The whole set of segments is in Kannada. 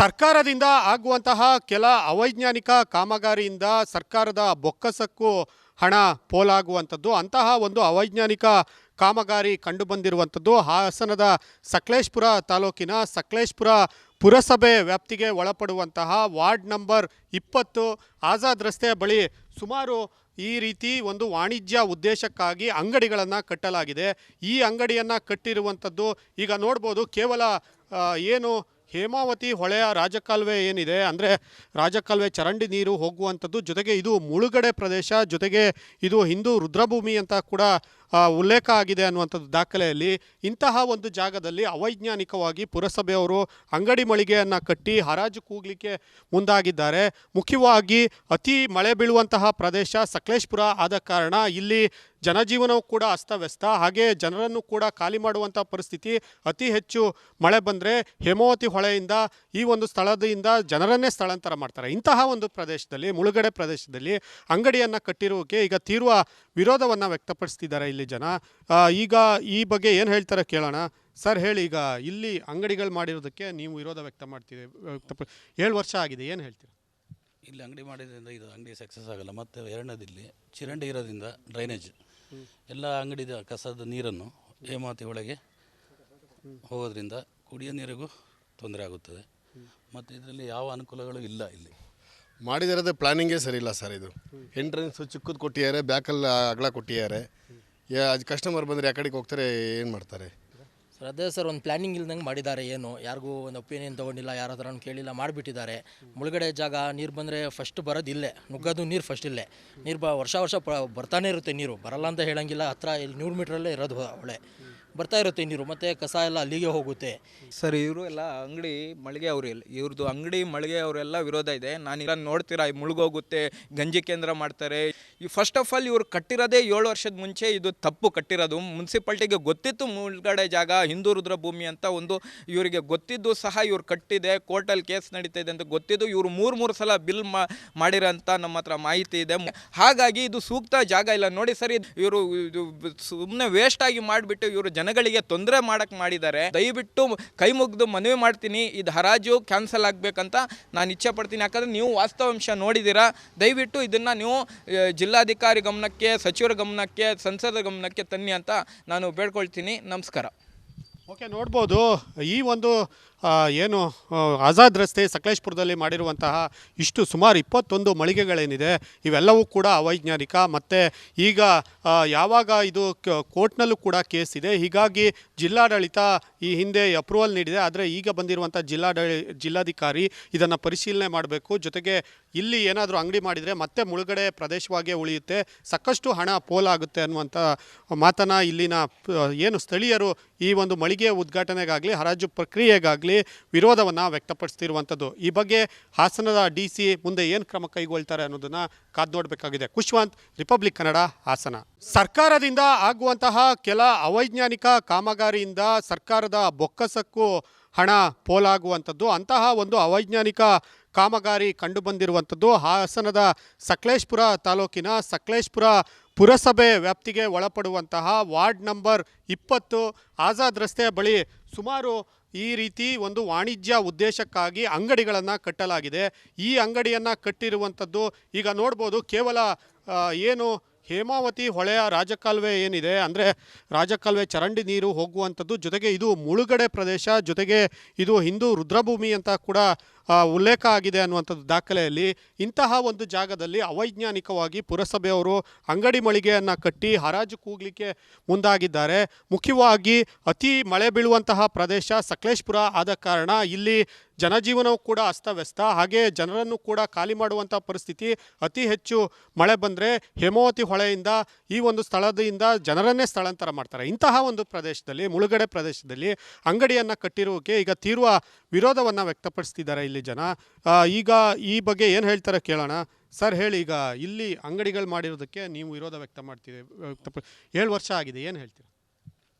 ಸರ್ಕಾರದಿಂದ ಆಗುವಂತಹ ಕೆಲ ಅವೈಜ್ಞಾನಿಕ ಕಾಮಗಾರಿಯಿಂದ ಸರ್ಕಾರದ ಬೊಕ್ಕಸಕ್ಕೂ ಹಣ ಪೋಲಾಗುವಂಥದ್ದು, ಅಂತಹ ಒಂದು ಅವೈಜ್ಞಾನಿಕ ಕಾಮಗಾರಿ ಕಂಡುಬಂದಿರುವಂಥದ್ದು ಹಾಸನದ ಸಕಲೇಶಪುರ ತಾಲೂಕಿನ ಸಕಲೇಶಪುರ ಪುರಸಭೆ ವ್ಯಾಪ್ತಿಗೆ ಒಳಪಡುವಂತಹ ವಾರ್ಡ್ ನಂಬರ್ 20 ಆಜಾದ್ ರಸ್ತೆ ಬಳಿ ಸುಮಾರು ಈ ರೀತಿ ಒಂದು ವಾಣಿಜ್ಯ ಉದ್ದೇಶಕ್ಕಾಗಿ ಅಂಗಡಿಗಳನ್ನು ಕಟ್ಟಲಾಗಿದೆ. ಈ ಅಂಗಡಿಯನ್ನು ಕಟ್ಟಿರುವಂಥದ್ದು ಈಗ ನೋಡ್ಬೋದು. ಕೇವಲ ಏನು ಹೇಮಾವತಿ ಹೊಳೆಯ ರಾಜಕಾಲುವೆ ಏನಿದೆ, ಅಂದರೆ ರಾಜಕಾಲುವೆ ಚರಂಡಿ ನೀರು ಹೋಗುವಂಥದ್ದು, ಜೊತೆಗೆ ಇದು ಮುಳುಗಡೆ ಪ್ರದೇಶ, ಜೊತೆಗೆ ಇದು ಹಿಂದೂ ರುದ್ರಭೂಮಿ ಅಂತ ಕೂಡ ಉಲ್ಲೇಖ ಆಗಿದೆ ಅನ್ನುವಂಥದ್ದು ದಾಖಲೆಯಲ್ಲಿ. ಇಂತಹ ಒಂದು ಜಾಗದಲ್ಲಿ ಅವೈಜ್ಞಾನಿಕವಾಗಿ ಪುರಸಭೆಯವರು ಅಂಗಡಿ ಮಳಿಗೆಯನ್ನು ಕಟ್ಟಿ ಹರಾಜು ಕೂಗಲಿಕ್ಕೆ ಮುಂದಾಗಿದ್ದಾರೆ. ಮುಖ್ಯವಾಗಿ ಅತಿ ಮಳೆ ಬೀಳುವಂತಹ ಪ್ರದೇಶ ಸಕಲೇಶಪುರ ಆದ ಕಾರಣ ಇಲ್ಲಿ ಜನಜೀವನವೂ ಕೂಡ ಅಸ್ತವ್ಯಸ್ತ, ಹಾಗೆ ಜನರನ್ನು ಕೂಡ ಖಾಲಿ ಮಾಡುವಂಥ ಪರಿಸ್ಥಿತಿ. ಅತಿ ಹೆಚ್ಚು ಮಳೆ ಬಂದರೆ ಹೇಮಾವತಿ ಹೊಳೆಯಿಂದ ಈ ಒಂದು ಸ್ಥಳದಿಂದ ಜನರನ್ನೇ ಸ್ಥಳಾಂತರ ಮಾಡ್ತಾರೆ. ಇಂತಹ ಒಂದು ಪ್ರದೇಶದಲ್ಲಿ, ಮುಳುಗಡೆ ಪ್ರದೇಶದಲ್ಲಿ ಅಂಗಡಿಯನ್ನು ಕಟ್ಟಿರೋಕ್ಕೆ ಈಗ ತೀವ್ರ ವಿರೋಧವನ್ನು ವ್ಯಕ್ತಪಡಿಸ್ತಿದ್ದಾರೆ ಇಲ್ಲಿ ಜನ. ಈಗ ಈ ಬಗ್ಗೆ ಏನು ಹೇಳ್ತಾರೆ ಕೇಳೋಣ. ಸರ್ ಹೇಳಿ, ಈಗ ಇಲ್ಲಿ ಅಂಗಡಿಗಳು ಮಾಡಿರೋದಕ್ಕೆ ನೀವು ವಿರೋಧ ವ್ಯಕ್ತ ಮಾಡ್ತೀವಿ, 7 ವರ್ಷ ಆಗಿದೆ, ಏನು ಹೇಳ್ತೀರಾ? ಇಲ್ಲಿ ಅಂಗಡಿ ಮಾಡಿದ್ರಿಂದ ಇದು ಅಂಗಡಿ ಸಕ್ಸಸ್ ಆಗಲ್ಲ. ಮತ್ತು ಎರಡನೇದಿಲ್ಲಿ ಚರಂಡಿ ಇರೋದ್ರಿಂದ ಡ್ರೈನೇಜ್ ಎಲ್ಲ ಅಂಗಡಿದ ಕಸದ ನೀರನ್ನು ಹೇಮಾವತಿ ಒಳಗೆ ಹೋಗೋದ್ರಿಂದ ಕುಡಿಯೋ ನೀರಿಗೂ ತೊಂದರೆ ಆಗುತ್ತದೆ. ಮತ್ತು ಇದರಲ್ಲಿ ಯಾವ ಅನುಕೂಲಗಳು ಇಲ್ಲ. ಇಲ್ಲಿ ಮಾಡಿದಿರೋದೇ ಪ್ಲಾನಿಂಗೇ ಸರಿ ಇಲ್ಲ ಸರ್. ಇದು ಎಂಟ್ರೆನ್ಸು ಚಿಕ್ಕದು ಕೊಟ್ಟಿದ್ದಾರೆ, ಬ್ಯಾಕಲ್ಲಿ ಅಗಲ ಕೊಟ್ಟಿದ್ದಾರೆ. ಕಸ್ಟಮರ್ ಬಂದರೆ ಆ ಕಡೆಗೆ ಹೋಗ್ತಾರೆ, ಏನು ಮಾಡ್ತಾರೆ ಸರ್? ಅದೇ ಸರ್, ಒಂದು ಪ್ಲ್ಯಾನಿಂಗ್ ಇಲ್ದಂಗೆ ಮಾಡಿದ್ದಾರೆ. ಏನು ಯಾರಿಗೂ ಒಂದು ಒಪಿನಿಯನ್ ತೊಗೊಂಡಿಲ್ಲ, ಯಾರ ಹತ್ರ ಕೇಳಿಲ್ಲ, ಮಾಡಿಬಿಟ್ಟಿದ್ದಾರೆ. ಮುಳುಗಡೆ ಜಾಗ, ನೀರು ಬಂದರೆ ಫಸ್ಟ್ ಬರೋದು ಇಲ್ಲೇ, ನುಗ್ಗೋದು ನೀರು ಫಸ್ಟ್ ಇಲ್ಲೇ. ನೀರು ವರ್ಷ ಬರ್ತಾನೆ ಇರುತ್ತೆ. ನೀರು ಬರಲ್ಲ ಅಂತ ಹೇಳೋಂಗಿಲ್ಲ. ಹತ್ರ ಇಲ್ಲಿ 100 ಮೀಟ್ರಲ್ಲೇ ಇರೋದು ಹೊಳೆ, ಬರ್ತಾ ಇರುತ್ತೆ ನೀರು. ಮತ್ತು ಕಸ ಎಲ್ಲ ಅಲ್ಲಿಗೆ ಹೋಗುತ್ತೆ ಸರ್. ಇವರು ಎಲ್ಲ ಅಂಗಡಿ ಮಳಿಗೆ ಅವರು ಇವ್ರದ್ದು ಅಂಗಡಿ ಮಳಿಗೆ ಅವರೆಲ್ಲ ವಿರೋಧ ಇದೆ. ನಾನೀಗ ನೋಡ್ತೀರಾ, ಮುಳುಗೋಗುತ್ತೆ, ಗಂಜಿ ಕೇಂದ್ರ ಮಾಡ್ತಾರೆ. ಈ ಫಸ್ಟ್ ಆಫ್ ಆಲ್ ಇವ್ರು ಕಟ್ಟಿರೋದೇ 7 ವರ್ಷದ ಮುಂಚೆ. ಇದು ತಪ್ಪು ಕಟ್ಟಿರೋದು. ಮುನ್ಸಿಪಾಲ್ಟಿಗೆ ಗೊತ್ತಿತ್ತು ಮುಳುಗಡೆ ಜಾಗ ಹಿಂದೂ ರುದ್ರ ಭೂಮಿ ಅಂತ ಒಂದು ಇವರಿಗೆ ಗೊತ್ತಿದ್ದು ಸಹ ಇವ್ರು ಕಟ್ಟಿದೆ. ಕೋರ್ಟಲ್ಲಿ ಕೇಸ್ ನಡೀತಾ ಇದೆ ಅಂತ ಗೊತ್ತಿದ್ದು ಇವರು 3 ಸಲ ಬಿಲ್ ಮಾಡಿರೋಂಥ ನಮ್ಮ ಹತ್ರ ಮಾಹಿತಿ ಇದೆ. ಹಾಗಾಗಿ ಇದು ಸೂಕ್ತ ಜಾಗ ಇಲ್ಲ. ನೋಡಿ ಸರ್, ಇವರು ಸುಮ್ಮನೆ ವೇಸ್ಟ್ ಆಗಿ ಮಾಡಿಬಿಟ್ಟು ಇವರು ಜನಗಳಿಗೆ ತೊಂದರೆ ಮಾಡಕ್ಕೆ ಮಾಡಿದ್ದಾರೆ. ದಯವಿಟ್ಟು ಕೈ ಮುಗಿದು ಮನವಿ ಮಾಡ್ತೀನಿ, ಇದು ಹರಾಜು ಕ್ಯಾನ್ಸಲ್ ಆಗಬೇಕಂತ ನಾನು ಇಚ್ಛೆ ಪಡ್ತೀನಿ. ಯಾಕಂದರೆ ನೀವು ವಾಸ್ತವಾಂಶ ನೋಡಿದ್ದೀರಾ. ದಯವಿಟ್ಟು ಇದನ್ನು ನೀವು ಜಿಲ್ಲಾಧಿಕಾರಿ ಗಮನಕ್ಕೆ, ಸಚಿವರ ಗಮನಕ್ಕೆ, ಸಂಸದರ ಗಮನಕ್ಕೆ ತನ್ನಿ ಅಂತ ನಾನು ಬೇಡ್ಕೊಳ್ತೀನಿ. ನಮಸ್ಕಾರ. ಓಕೆ, ನೋಡ್ಬೋದು ಈ ಒಂದು ಏನು ಆಜಾದ್ ರಸ್ತೆ ಸಕಲೇಶಪುರದಲ್ಲಿ ಮಾಡಿರುವಂತಹ ಇಷ್ಟು ಸುಮಾರು 21 ಮಳಿಗೆಗಳೇನಿದೆ, ಇವೆಲ್ಲವೂ ಕೂಡ ಅವೈಜ್ಞಾನಿಕ. ಮತ್ತು ಈಗ ಯಾವಾಗ ಇದು ಕೋರ್ಟ್ನಲ್ಲೂ ಕೂಡ ಕೇಸ್ ಇದೆ. ಹೀಗಾಗಿ ಜಿಲ್ಲಾಡಳಿತ ಈ ಹಿಂದೆ ಅಪ್ರೂವಲ್ ನೀಡಿದೆ, ಆದರೆ ಈಗ ಬಂದಿರುವಂಥ ಜಿಲ್ಲಾಧಿಕಾರಿ ಇದನ್ನು ಪರಿಶೀಲನೆ ಮಾಡಬೇಕು. ಜೊತೆಗೆ ಇಲ್ಲಿ ಏನಾದರೂ ಅಂಗಡಿ ಮಾಡಿದರೆ ಮತ್ತೆ ಮುಳುಗಡೆ ಪ್ರದೇಶವಾಗಿಯೇ ಉಳಿಯುತ್ತೆ, ಸಾಕಷ್ಟು ಹಣ ಪೋಲಾಗುತ್ತೆ ಅನ್ನುವಂಥ ಮಾತನ್ನು ಇಲ್ಲಿನ ಏನು ಸ್ಥಳೀಯರು ಈ ಒಂದು ಮಳಿಗೆಯ ಉದ್ಘಾಟನೆಗಾಗಲಿ ಹರಾಜು ಪ್ರಕ್ರಿಯೆಗಾಗಲಿ ವಿರೋಧವನ್ನು ವ್ಯಕ್ತಪಡಿಸ್ತಿರುವಂಥದ್ದು. ಈ ಬಗ್ಗೆ ಹಾಸನದ DC ಮುಂದೆ ಏನು ಕ್ರಮ ಕೈಗೊಳ್ತಾರೆ ಅನ್ನೋದನ್ನು ಕಾದು ನೋಡಬೇಕಾಗಿದೆ. ಖುಷ್ವಂತ್, ರಿಪಬ್ಲಿಕ್ ಕನ್ನಡ, ಹಾಸನ. ಸರ್ಕಾರದಿಂದ ಆಗುವಂತಹ ಕೆಲ ಅವೈಜ್ಞಾನಿಕ ಕಾಮಗಾರಿಯಿಂದ ಸರ್ಕಾರದ ಬೊಕ್ಕಸಕ್ಕೂ ಹಣ ಪೋಲಾಗುವಂಥದ್ದು, ಅಂತಹ ಒಂದು ಅವೈಜ್ಞಾನಿಕ ಕಾಮಗಾರಿ ಕಂಡುಬಂದಿರುವಂಥದ್ದು ಹಾಸನದ ಸಕಲೇಶಪುರ ತಾಲೂಕಿನ ಸಕಲೇಶಪುರ ಪುರಸಭೆ ವ್ಯಾಪ್ತಿಗೆ ಒಳಪಡುವಂತಹ ವಾರ್ಡ್ ನಂಬರ್ 20 ಆಜಾದ್ ರಸ್ತೆ ಬಳಿ ಸುಮಾರು ಈ ರೀತಿ ಒಂದು ವಾಣಿಜ್ಯ ಉದ್ದೇಶಕ್ಕಾಗಿ ಅಂಗಡಿಗಳನ್ನು ಕಟ್ಟಲಾಗಿದೆ. ಈ ಅಂಗಡಿಯನ್ನು ಕಟ್ಟಿರುವಂಥದ್ದು ಈಗ ನೋಡ್ಬೋದು. ಕೇವಲ ಏನು ಹೇಮಾವತಿ ಹೊಳೆಯ ರಾಜಕಾಲುವೆ ಏನಿದೆ, ಅಂದರೆ ರಾಜಕಾಲುವೆ ಚರಂಡಿ ನೀರು ಹೋಗುವಂಥದ್ದು, ಜೊತೆಗೆ ಇದು ಮುಳುಗಡೆ ಪ್ರದೇಶ, ಜೊತೆಗೆ ಇದು ಹಿಂದೂ ರುದ್ರಭೂಮಿ ಅಂತ ಕೂಡ ಉಲ್ಲೇಖ ಆಗಿದೆ ಅನ್ನುವಂಥದ್ದು ದಾಖಲೆಯಲ್ಲಿ. ಇಂತಹ ಒಂದು ಜಾಗದಲ್ಲಿ ಅವೈಜ್ಞಾನಿಕವಾಗಿ ಪುರಸಭೆಯವರು ಅಂಗಡಿ ಮಳಿಗೆಯನ್ನು ಕಟ್ಟಿ ಹರಾಜು ಕೂಗಲಿಕ್ಕೆ ಮುಂದಾಗಿದ್ದಾರೆ. ಮುಖ್ಯವಾಗಿ ಅತಿ ಮಳೆ ಬೀಳುವಂತಹ ಪ್ರದೇಶ ಸಕಲೇಶಪುರ ಆದ ಕಾರಣ ಇಲ್ಲಿ ಜನಜೀವನವೂ ಕೂಡ ಅಸ್ತವ್ಯಸ್ತ, ಹಾಗೆ ಜನರನ್ನು ಕೂಡ ಖಾಲಿ ಮಾಡುವಂಥ ಪರಿಸ್ಥಿತಿ. ಅತಿ ಹೆಚ್ಚು ಮಳೆ ಬಂದರೆ ಹೇಮಾವತಿ ಹೊಳೆಯಿಂದ ಈ ಒಂದು ಸ್ಥಳದಿಂದ ಜನರನ್ನೇ ಸ್ಥಳಾಂತರ ಮಾಡ್ತಾರೆ. ಇಂತಹ ಒಂದು ಪ್ರದೇಶದಲ್ಲಿ, ಮುಳುಗಡೆ ಪ್ರದೇಶದಲ್ಲಿ ಅಂಗಡಿಯನ್ನು ಕಟ್ಟಿರೋಕ್ಕೆ ಈಗ ತೀವ್ರ ವಿರೋಧವನ್ನು ವ್ಯಕ್ತಪಡಿಸ್ತಿದ್ದಾರೆ ಇಲ್ಲಿ ಜನ. ಈಗ ಈ ಬಗ್ಗೆ ಏನು ಹೇಳ್ತಾರೆ ಕೇಳೋಣ. ಸರ್ ಹೇಳಿ, ಈಗ ಇಲ್ಲಿ ಅಂಗಡಿಗಳು ಮಾಡಿರೋದಕ್ಕೆ ನೀವು ವಿರೋಧ ವ್ಯಕ್ತ ಮಾಡ್ತೀವಿ, 7 ವರ್ಷ ಆಗಿದೆ, ಏನು ಹೇಳ್ತೀರಾ?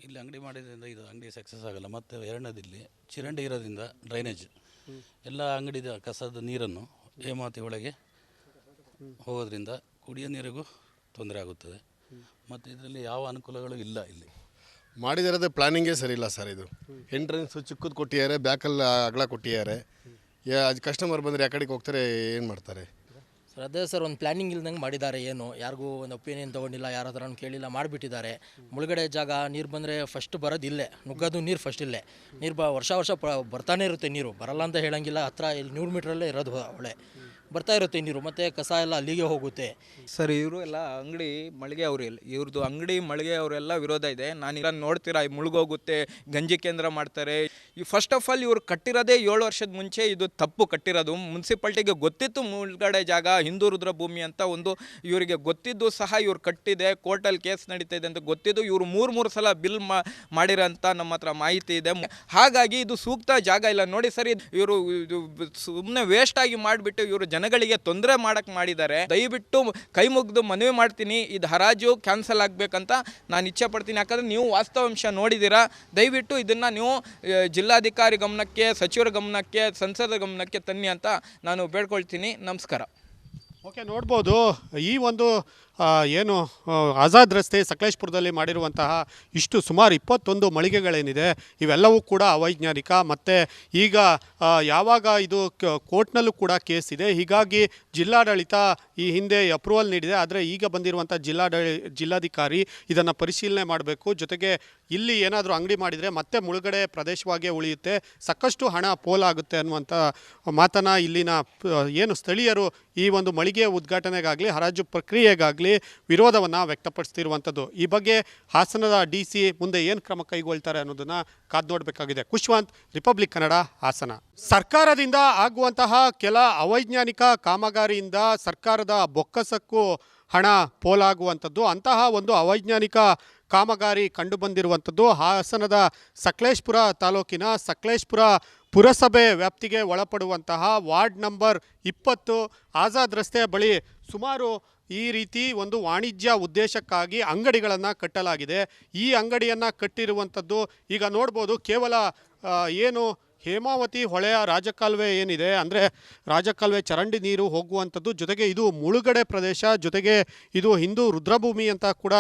ಇಲ್ಲಿ ಅಂಗಡಿ ಮಾಡಿದ್ರಿಂದ ಇದು ಅಂಗಡಿ ಸಕ್ಸಸ್ ಆಗಲ್ಲ. ಮತ್ತು ಎರಡನೇದಿಲ್ಲಿ ಚರಂಡಿ ಇರೋದ್ರಿಂದ ಡ್ರೈನೇಜ್ ಎಲ್ಲ ಅಂಗಡಿದ ಕಸದ ನೀರನ್ನು ಹೇಮಾವತಿ ಒಳಗೆ ಹೋಗೋದ್ರಿಂದ ಕುಡಿಯೋ ನೀರಿಗೂ ತೊಂದರೆ ಆಗುತ್ತದೆ. ಮತ್ತು ಇದರಲ್ಲಿ ಯಾವ ಅನುಕೂಲಗಳು ಇಲ್ಲ. ಇಲ್ಲಿ ಮಾಡಿದಿರೋದೇ ಪ್ಲಾನಿಂಗೇ ಸರಿ ಇಲ್ಲ ಸರ್. ಇದು ಎಂಟ್ರೆನ್ಸು ಚಿಕ್ಕದು ಕೊಟ್ಟಿದ್ದಾರೆ, ಬ್ಯಾಕಲ್ಲಿ ಅಗಲ ಕೊಟ್ಟಿದ್ದಾರೆ. ಅದು ಕಸ್ಟಮರ್ ಬಂದರೆ ಆ ಕಡೆಗೆ ಹೋಗ್ತಾರೆ ಏನು ಮಾಡ್ತಾರೆ? ಸರ್ ಅದೇ ಸರ್ ಒಂದು ಪ್ಲ್ಯಾನಿಂಗ್ ಇಲ್ದಂಗೆ ಮಾಡಿದ್ದಾರೆ ಏನು ಯಾರಿಗೂ ಒಂದು ಒಪಿನಿಯನ್ ತೊಗೊಂಡಿಲ್ಲ ಯಾರ ಹತ್ರನೂ ಕೇಳಿಲ್ಲ ಮಾಡಿಬಿಟ್ಟಿದ್ದಾರೆ. ಮುಳುಗಡೆ ಜಾಗ ನೀರು ಬಂದರೆ ಫಸ್ಟ್ ಬರೋದು ಇಲ್ಲೇ, ನುಗ್ಗೋದು ನೀರು ಫಸ್ಟ್ ಇಲ್ಲೇ. ನೀರು ವರ್ಷ ವರ್ಷ ಬರ್ತಾನೆ ಇರುತ್ತೆ, ನೀರು ಬರಲ್ಲ ಅಂತ ಹೇಳೋಂಗಿಲ್ಲ. ಹತ್ರ ಇಲ್ಲಿ 100 ಮೀಟ್ರಲ್ಲೇ ಇರೋದು ಹೊಳೆ, ಬರ್ತಾ ಇರುತ್ತೆ ನೀರು, ಮತ್ತು ಕಸ ಎಲ್ಲ ಅಲ್ಲಿಗೆ ಹೋಗುತ್ತೆ. ಸರ್ ಇವರು ಎಲ್ಲ ಅಂಗಡಿ ಮಳಿಗೆ ಅವರು ಇವ್ರದ್ದು ಅಂಗಡಿ ಮಳಿಗೆ ಅವರೆಲ್ಲ ವಿರೋಧ ಇದೆ. ನಾನೀಗ ನೋಡ್ತೀರಾ ಮುಳುಗೋಗುತ್ತೆ, ಗಂಜಿ ಕೇಂದ್ರ ಮಾಡ್ತಾರೆ. ಈ ಫಸ್ಟ್ ಆಫ್ ಆಲ್ ಇವರು ಕಟ್ಟಿರೋದೇ 7 ವರ್ಷದ ಮುಂಚೆ ಇದು ತಪ್ಪು ಕಟ್ಟಿರೋದು. ಮುನ್ಸಿಪಾಲ್ಟಿಗೆ ಗೊತ್ತಿತ್ತು ಮುಳುಗಡೆ ಜಾಗ ಹಿಂದೂ ರುದ್ರ ಭೂಮಿ ಅಂತ ಒಂದು ಇವರಿಗೆ ಗೊತ್ತಿದ್ದು ಸಹ ಇವ್ರು ಕಟ್ಟಿದೆ, ಕೋರ್ಟಲ್ಲಿ ಕೇಸ್ ನಡೀತಾ ಇದೆ ಅಂತ ಗೊತ್ತಿದ್ದು ಇವರು 3 ಸಲ ಬಿಲ್ ಮಾಡಿರೋಂಥ ನಮ್ಮ ಹತ್ರ ಮಾಹಿತಿ ಇದೆ. ಹಾಗಾಗಿ ಇದು ಸೂಕ್ತ ಜಾಗ ಇಲ್ಲ. ನೋಡಿ ಸರ್, ಇವರು ಸುಮ್ಮನೆ ವೇಸ್ಟ್ ಆಗಿ ಮಾಡಿಬಿಟ್ಟು ಇವರು ಜನಗಳಿಗೆ ತೊಂದರೆ ಮಾಡಕ್ಕೆ ಮಾಡಿದ್ದಾರೆ. ದಯವಿಟ್ಟು ಕೈ ಮುಗಿದು ಮನವಿ ಮಾಡ್ತೀನಿ, ಇದು ಹರಾಜು ಕ್ಯಾನ್ಸಲ್ ಆಗಬೇಕಂತ ನಾನು ಇಚ್ಛೆ ಪಡ್ತೀನಿ. ಯಾಕಂದರೆ ನೀವು ವಾಸ್ತವಾಂಶ ನೋಡಿದ್ದೀರಾ. ದಯವಿಟ್ಟು ಇದನ್ನು ನೀವು ಜಿಲ್ಲಾಧಿಕಾರಿ ಗಮನಕ್ಕೆ, ಸಚಿವರ ಗಮನಕ್ಕೆ, ಸಂಸದರ ಗಮನಕ್ಕೆ ತನ್ನಿ ಅಂತ ನಾನು ಬೇಡ್ಕೊಳ್ತೀನಿ. ನಮಸ್ಕಾರ. ಓಕೆ, ನೋಡ್ಬೋದು ಈ ಒಂದು ಏನು ಆಜಾದ್ ರಸ್ತೆ ಸಕಲೇಶ್ಪುರದಲ್ಲಿ ಮಾಡಿರುವಂತಹ ಇಷ್ಟು ಸುಮಾರು 21 ಮಳಿಗೆಗಳೇನಿದೆ ಇವೆಲ್ಲವೂ ಕೂಡ ಅವೈಜ್ಞಾನಿಕ. ಮತ್ತು ಈಗ ಯಾವಾಗ ಇದು ಕೋರ್ಟ್ನಲ್ಲೂ ಕೂಡ ಕೇಸ್ ಇದೆ. ಹೀಗಾಗಿ ಜಿಲ್ಲಾಡಳಿತ ಈ ಹಿಂದೆ ಅಪ್ರೂವಲ್ ನೀಡಿದೆ, ಆದರೆ ಈಗ ಬಂದಿರುವಂಥ ಜಿಲ್ಲಾಧಿಕಾರಿ ಇದನ್ನು ಪರಿಶೀಲನೆ ಮಾಡಬೇಕು. ಜೊತೆಗೆ ಇಲ್ಲಿ ಏನಾದರೂ ಅಂಗಡಿ ಮಾಡಿದರೆ ಮತ್ತೆ ಮುಳುಗಡೆ ಪ್ರದೇಶವಾಗಿಯೇ ಉಳಿಯುತ್ತೆ, ಸಾಕಷ್ಟು ಹಣ ಪೋಲಾಗುತ್ತೆ ಅನ್ನುವಂಥ ಮಾತನ್ನು ಇಲ್ಲಿನ ಏನು ಸ್ಥಳೀಯರು ಈ ಒಂದು ಮಳಿಗೆ ಉದ್ಘಾಟನೆಗಾಗಲಿ ಹರಾಜು ಪ್ರಕ್ರಿಯೆಗಾಗಲಿ ವಿರೋಧವನ್ನು ವ್ಯಕ್ತಪಡಿಸ್ತಿರುವಂಥದ್ದು. ಈ ಬಗ್ಗೆ ಹಾಸನದ DC ಮುಂದೆ ಏನು ಕ್ರಮ ಕೈಗೊಳ್ತಾರೆ ಅನ್ನೋದನ್ನು ಕಾದು ನೋಡಬೇಕಾಗಿದೆ. ಖುಷ್ವಂತ್, ರಿಪಬ್ಲಿಕ್ ಕನ್ನಡ, ಹಾಸನ. ಸರ್ಕಾರದಿಂದ ಆಗುವಂತಹ ಕೆಲ ಅವೈಜ್ಞಾನಿಕ ಕಾಮಗಾರಿಯಿಂದ ಸರ್ಕಾರದ ಬೊಕ್ಕಸಕ್ಕೂ ಹಣ ಪೋಲಾಗುವಂಥದ್ದು, ಅಂತಹ ಒಂದು ಅವೈಜ್ಞಾನಿಕ ಕಾಮಗಾರಿ ಕಂಡುಬಂದಿರುವಂಥದ್ದು ಹಾಸನದ ಸಕಲೇಶ್ಪುರ ತಾಲೂಕಿನ ಸಕಲೇಶ್ಪುರ ಪುರಸಭೆ ವ್ಯಾಪ್ತಿಗೆ ಒಳಪಡುವಂತಹ ವಾರ್ಡ್ ನಂಬರ್ 20 ಆಜಾದ್ ರಸ್ತೆ ಬಳಿ ಸುಮಾರು ಈ ರೀತಿ ಒಂದು ವಾಣಿಜ್ಯ ಉದ್ದೇಶಕ್ಕಾಗಿ ಅಂಗಡಿಗಳನ್ನು ಕಟ್ಟಲಾಗಿದೆ. ಈ ಅಂಗಡಿಯನ್ನು ಕಟ್ಟಿರುವಂಥದ್ದು ಈಗ ನೋಡ್ಬೋದು. ಕೇವಲ ಏನು ಹೇಮಾವತಿ ಹೊಳೆಯ ರಾಜಕಾಲುವೆ ಏನಿದೆ, ಅಂದರೆ ರಾಜಕಾಲುವೆ ಚರಂಡಿ ನೀರು ಹೋಗುವಂಥದ್ದು, ಜೊತೆಗೆ ಇದು ಮುಳುಗಡೆ ಪ್ರದೇಶ, ಜೊತೆಗೆ ಇದು ಹಿಂದೂ ರುದ್ರಭೂಮಿ ಅಂತ ಕೂಡ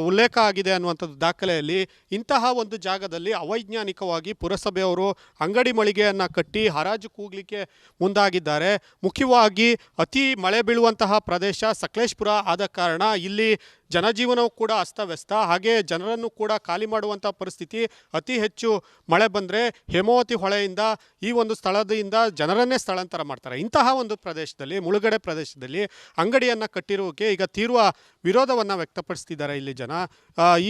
ಉಲ್ಲೇಖ ಆಗಿದೆ ಅನ್ನುವಂಥದ್ದು ದಾಖಲೆಯಲ್ಲಿ. ಇಂತಹ ಒಂದು ಜಾಗದಲ್ಲಿ ಅವೈಜ್ಞಾನಿಕವಾಗಿ ಪುರಸಭೆಯವರು ಅಂಗಡಿ ಮಳಿಗೆಯನ್ನು ಕಟ್ಟಿ ಹರಾಜು ಕೂಗಲಿಕ್ಕೆ ಮುಂದಾಗಿದ್ದಾರೆ. ಮುಖ್ಯವಾಗಿ ಅತಿ ಮಳೆ ಬೀಳುವಂತಹ ಪ್ರದೇಶ ಸಕಲೇಶ್ಪುರ ಆದ ಕಾರಣ ಇಲ್ಲಿ ಜನಜೀವನವೂ ಕೂಡ ಅಸ್ತವ್ಯಸ್ತ, ಹಾಗೆ ಜನರನ್ನು ಕೂಡ ಖಾಲಿ ಮಾಡುವಂಥ ಪರಿಸ್ಥಿತಿ. ಅತಿ ಹೆಚ್ಚು ಮಳೆ ಬಂದರೆ ಹೇಮಾವತಿ ಹೊಳೆಯಿಂದ ಈ ಒಂದು ಸ್ಥಳದಿಂದ ಜನರನ್ನೇ ಸ್ಥಳಾಂತರ ಮಾಡ್ತಾರೆ. ಇಂತಹ ಒಂದು ಪ್ರದೇಶದಲ್ಲಿ, ಮುಳುಗಡೆ ಪ್ರದೇಶದಲ್ಲಿ ಅಂಗಡಿಯನ್ನು ಕಟ್ಟಿರೋಕ್ಕೆ ಈಗ ತೀವ್ರ ವಿರೋಧವನ್ನು ವ್ಯಕ್ತಪಡಿಸ್ತಿದ್ದಾರೆ ಇಲ್ಲಿ ಜನ.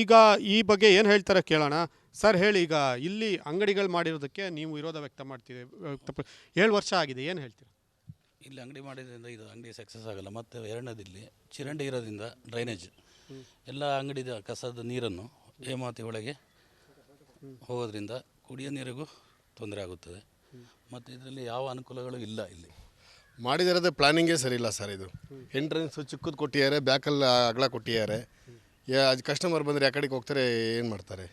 ಈಗ ಈ ಬಗ್ಗೆ ಏನು ಹೇಳ್ತಾರೆ ಕೇಳೋಣ. ಸರ್ ಹೇಳಿ, ಈಗ ಇಲ್ಲಿ ಅಂಗಡಿಗಳು ಮಾಡಿರೋದಕ್ಕೆ ನೀವು ವಿರೋಧ ವ್ಯಕ್ತ ಮಾಡ್ತೀರಿ, 7 ವರ್ಷ ಆಗಿದೆ, ಏನು ಹೇಳ್ತೀರಿ? ಇಲ್ಲಿ ಅಂಗಡಿ ಮಾಡಿದ್ರಿಂದ ಇದು ಅಂಗಡಿ ಸಕ್ಸಸ್ ಆಗಲ್ಲ. ಮತ್ತು ಎರಡನೇದಿಲ್ಲಿ ಚರಂಡಿ ಇರೋದ್ರಿಂದ ಡ್ರೈನೇಜ್ ಎಲ್ಲ ಅಂಗಡಿದ ಕಸದ ನೀರನ್ನು ಹೇಮಾವತಿ ಒಳಗೆ ಹೋಗೋದ್ರಿಂದ ಕುಡಿಯೋ ನೀರಿಗೂ ತೊಂದರೆ ಆಗುತ್ತದೆ. ಮತ್ತು ಇದರಲ್ಲಿ ಯಾವ ಅನುಕೂಲಗಳು ಇಲ್ಲ. ಇಲ್ಲಿ ಮಾಡಿದಿರೋದು ಪ್ಲಾನಿಂಗೇ ಸರಿ ಇಲ್ಲ ಸರ್. ಇದು ಎಂಟ್ರೆನ್ಸು ಚಿಕ್ಕದು ಕೊಟ್ಟಿದ್ದಾರೆ, ಬ್ಯಾಕಲ್ಲಿ ಅಗಲ ಕೊಟ್ಟಿದ್ದಾರೆ. ಅದು ಕಸ್ಟಮರ್ ಬಂದರೆ ಆ ಕಡೆಗೆ ಹೋಗ್ತಾರೆ ಏನು ಮಾಡ್ತಾರೆ?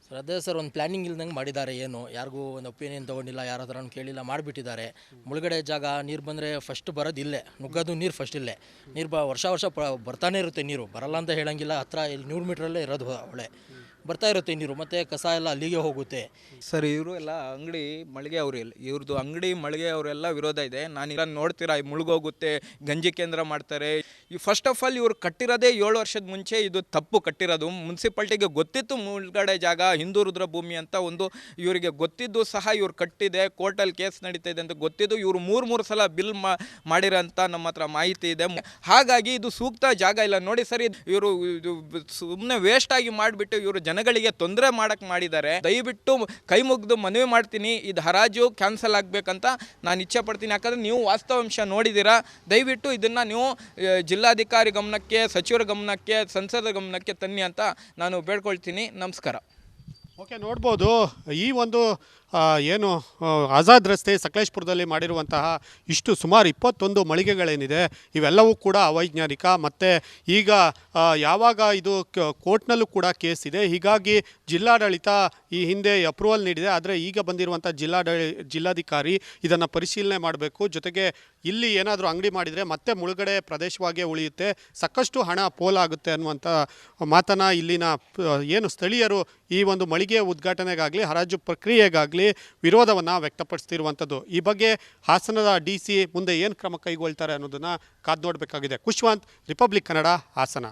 ಸರ್ ಅದೇ ಸರ್ ಒಂದು ಪ್ಲ್ಯಾನಿಂಗ್ ಇಲ್ದಂಗೆ ಮಾಡಿದ್ದಾರೆ ಏನು ಯಾರಿಗೂ ಒಂದು ಒಪಿನಿಯನ್ ತೊಗೊಂಡಿಲ್ಲ ಯಾರ ಹತ್ರನೂ ಕೇಳಿಲ್ಲ ಮಾಡಿಬಿಟ್ಟಿದ್ದಾರೆ. ಮುಳುಗಡೆ ಜಾಗ ನೀರು ಬಂದರೆ ಫಸ್ಟ್ ಬರೋದು ಇಲ್ಲೇ, ನುಗ್ಗೋದು ನೀರು ಫಸ್ಟ್ ಇಲ್ಲೇ. ನೀರು ವರ್ಷ ವರ್ಷ ಬರ್ತಾನೆ ಇರುತ್ತೆ, ನೀರು ಬರಲ್ಲ ಅಂತ ಹೇಳೋಂಗಿಲ್ಲ. ಹತ್ರ ಇಲ್ಲಿ 100 ಮೀಟ್ರಲ್ಲೇ ಇರೋದು ಹೊಳೆ, ಬರ್ತಾ ಇರುತ್ತೆ ನೀರು, ಮತ್ತು ಕಸ ಎಲ್ಲ ಅಲ್ಲಿಗೆ ಹೋಗುತ್ತೆ. ಸರ್ ಇವರು ಎಲ್ಲ ಅಂಗಡಿ ಮಳಿಗೆ ಅವರು ಇವ್ರದ್ದು ಅಂಗಡಿ ಮಳಿಗೆ ಅವರೆಲ್ಲ ವಿರೋಧ ಇದೆ. ನಾನೀಗ ನೋಡ್ತೀರಾ ಮುಳುಗೋಗುತ್ತೆ, ಗಂಜಿ ಕೇಂದ್ರ ಮಾಡ್ತಾರೆ. ಈ ಫಸ್ಟ್ ಆಫ್ ಆಲ್ ಇವರು ಕಟ್ಟಿರೋದೇ 7 ವರ್ಷದ ಮುಂಚೆ ಇದು ತಪ್ಪು ಕಟ್ಟಿರೋದು. ಮುನ್ಸಿಪಾಲ್ಟಿಗೆ ಗೊತ್ತಿತ್ತು ಮುಳುಗಡೆ ಜಾಗ ಹಿಂದೂ ರುದ್ರ ಭೂಮಿ ಅಂತ ಒಂದು ಇವರಿಗೆ ಗೊತ್ತಿದ್ದು ಸಹ ಇವ್ರು ಕಟ್ಟಿದೆ, ಕೋರ್ಟಲ್ಲಿ ಕೇಸ್ ನಡೀತಾ ಇದೆ ಅಂತ ಗೊತ್ತಿದ್ದು ಇವರು 3 ಸಲ ಬಿಲ್ ಮಾಡಿರೋಂಥ ನಮ್ಮ ಹತ್ರ ಮಾಹಿತಿ ಇದೆ. ಹಾಗಾಗಿ ಇದು ಸೂಕ್ತ ಜಾಗ ಇಲ್ಲ. ನೋಡಿ ಸರ್, ಇವರು ಸುಮ್ಮನೆ ವೇಸ್ಟ್ ಆಗಿ ಮಾಡಿಬಿಟ್ಟು ಇವರು ಜನಗಳಿಗೆ ತೊಂದರೆ ಮಾಡಕ್ಕೆ ಮಾಡಿದ್ದಾರೆ. ದಯವಿಟ್ಟು ಕೈ ಮುಗಿದು ಮನವಿ ಮಾಡ್ತೀನಿ, ಇದು ಹರಾಜು ಕ್ಯಾನ್ಸಲ್ ಆಗಬೇಕಂತ ನಾನು ಇಚ್ಛೆ ಪಡ್ತೀನಿ. ಯಾಕಂದರೆ ನೀವು ವಾಸ್ತವಾಂಶ ನೋಡಿದ್ದೀರಾ. ದಯವಿಟ್ಟು ಇದನ್ನು ನೀವು ಜಿಲ್ಲಾಧಿಕಾರಿ ಗಮನಕ್ಕೆ, ಸಚಿವರ ಗಮನಕ್ಕೆ, ಸಂಸದರ ಗಮನಕ್ಕೆ ತನ್ನಿ ಅಂತ ನಾನು ಬೇಡ್ಕೊಳ್ತೀನಿ. ನಮಸ್ಕಾರ. ಓಕೆ, ನೋಡ್ಬೋದು ಈ ಒಂದು ಏನು ಆಜಾದ್ ರಸ್ತೆ ಸಕಲೇಶ್ಪುರದಲ್ಲಿ ಮಾಡಿರುವಂತಹ ಇಷ್ಟು ಸುಮಾರು 21 ಮಳಿಗೆಗಳೇನಿದೆ ಇವೆಲ್ಲವೂ ಕೂಡ ಅವೈಜ್ಞಾನಿಕ. ಮತ್ತು ಈಗ ಯಾವಾಗ ಇದು ಕೋರ್ಟ್ನಲ್ಲೂ ಕೂಡ ಕೇಸ್ ಇದೆ. ಹೀಗಾಗಿ ಜಿಲ್ಲಾಡಳಿತ ಈ ಹಿಂದೆ ಅಪ್ರೂವಲ್ ನೀಡಿದೆ, ಆದರೆ ಈಗ ಬಂದಿರುವಂಥ ಜಿಲ್ಲಾಧಿಕಾರಿ ಇದನ್ನು ಪರಿಶೀಲನೆ ಮಾಡಬೇಕು. ಜೊತೆಗೆ ಇಲ್ಲಿ ಏನಾದರೂ ಅಂಗಡಿ ಮಾಡಿದರೆ ಮತ್ತೆ ಮುಳುಗಡೆ ಪ್ರದೇಶವಾಗಿಯೇ ಉಳಿಯುತ್ತೆ, ಸಾಕಷ್ಟು ಹಣ ಪೋಲಾಗುತ್ತೆ ಅನ್ನುವಂಥ ಮಾತನ್ನು ಇಲ್ಲಿನ ಏನು ಸ್ಥಳೀಯರು ಈ ಒಂದು ಮಳಿಗೆ ಉದ್ಘಾಟನೆಗಾಗಲಿ ಹರಾಜು ಪ್ರಕ್ರಿಯೆಗಾಗಲಿ ಆಗಲಿ ವಿರೋಧವನ್ನು ವ್ಯಕ್ತಪಡಿಸ್ತಿರುವಂಥದ್ದು. ಈ ಬಗ್ಗೆ ಹಾಸನದ DC ಮುಂದೆ ಏನು ಕ್ರಮ ಕೈಗೊಳ್ತಾರೆ ಅನ್ನೋದನ್ನು ಕಾದು ನೋಡಬೇಕಾಗಿದೆ. ಖುಷ್ವಂತ್, ರಿಪಬ್ಲಿಕ್ ಕನ್ನಡ, ಹಾಸನ.